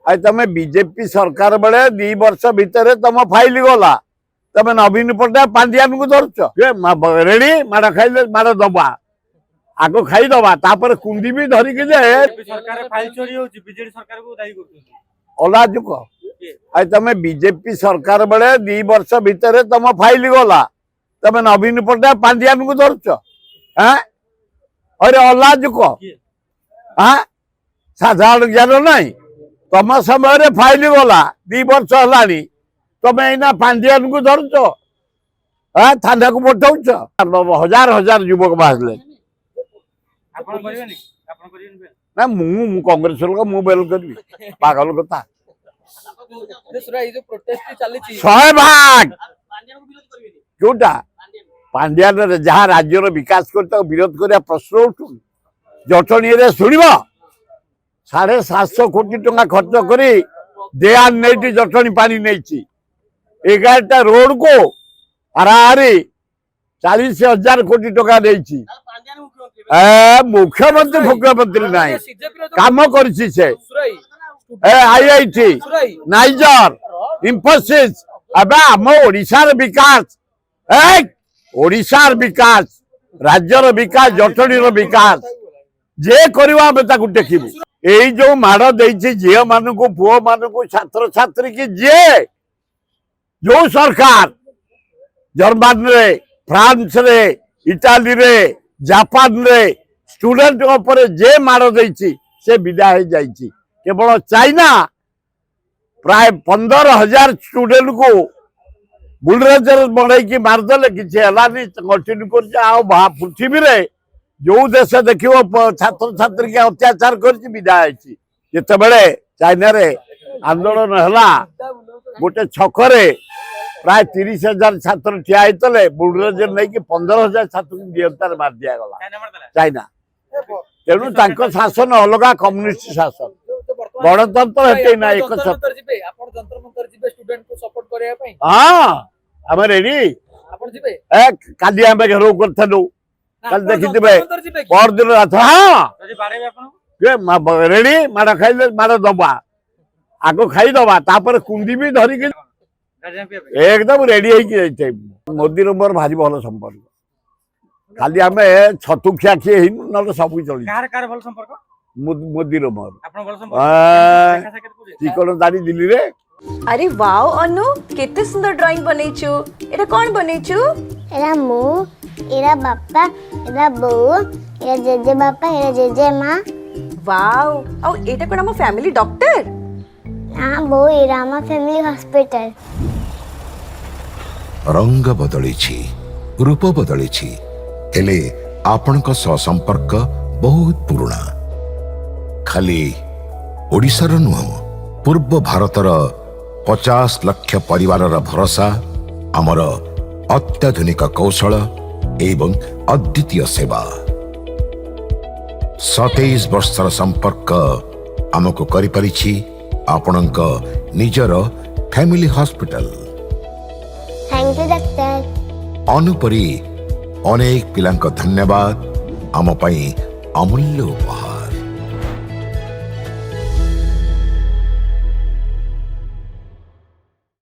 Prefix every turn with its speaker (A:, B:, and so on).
A: तमे बीजेपी सरकार बेले 2 वर्ष भितर तुम फाइल गला तमे नवीन पट्टनायक पांड्यान को धरछ रेडी माड़ खाइले माड़ दबा आगो खाई दबा तापर कुंडी भी धरिक जे
B: सरकार फाइल चोरी होची बीजेडी सरकार को दायी करछन
A: अलाजुक तमे बीजेपी सरकार बेले 2 वर्ष भितर तुम फाइल गला तमे नवीन पट्टनायक पांड्यान को धरछ अरे अलाजुक साधारण ज्ञान नहीं तुम समय फाइल गला 2 वर्ष है तुम एना पांड्यान को धरछ थाना को पठाउछ हजार हजार युवक बाहर ना मु कांग्रेस लोक मु बेल करी पागल कथा 100 भाग क्योंटा पांड्यान जहाँ राज्यर विकास कर विरोध कर प्रश्न उठू जटणी शुण 750 कोटी टंका खर्च करी देहान नहीं जटणी पानी नहीं 11टा रोड को हाराहारी 40,000 कोटी टंका नहीं मुख्यमंत्री नहीं काम कर आईआईटी नाइजर इंफोसिस आम ओडिशार विकास ओडिशार विकास राज्यर विकास जटणीर विकास जे करवा देखिबू यही जो माड़ दे झील मान पुओ मान छात्र छात्री की जे जो सरकार जर्मन रे फ्रांस रे इटाली रे जापान रे स्टूडेंट ऊपर जे माड़ दे से विदा हो जाइए केवल चाइना प्राय 15,000 स्टूडेंट को बुलडोजर बढ़ाई मारदेले किसी कंटिन्यू कर पृथ्वी रे जो देश देख छात्र छात्री के अत्याचार करते चाइना रे आंदोलन है गोटे छकरे प्राय 30,000 छात्र ठिया होते बुलडोजर नहीं 15,000 छात्र को गिरफ्तार मार दिगला चाइना तेणु शासन अलग कम्युनिस्ट शासन गणतंत्र हेते ना एक हाँ आम रेडी काली आम घेराव करूँ कल देखी परदिन रात हाँ रेडी माड़ खाइले माड़ दबा आगो खाई दबा तापर कुंडी भी धरिक एकदम रेडी होती मोदी मोर भारी भल संपर्क खाली आम छतु खिया खी ना सब चल मोदी मोर चिकन दाड़ी दिल्ली रे
C: अरे वाओ अनु केते सुंदर ड्राइंग बनेछु एटा कोन बनेछु
D: एरा मु एरा बापा एरा बो एरा जेजे बापा एरा जेजे मां
C: वाओ औ एटा कोन हम फैमिली डॉक्टर
D: हां बो एरा हम फैमिली हॉस्पिटल
E: रंग बदलिछि रूप बदलिछि हेले आपनक संपर्क बहुत पुराना खाली ओडिशार नुह पूर्व भारतर 50 लाख परिवार भरोसा आमर अत्याधुनिक कौशल एवं अद्वितीय सेवा 27 वर्षर संपर्क आमको करि परिछि आपनक निजर family hospital.
D: Thank you doctor.
E: अनुपरी अनेक पिलांक धन्यवाद आम पई अमूल्य उपहार।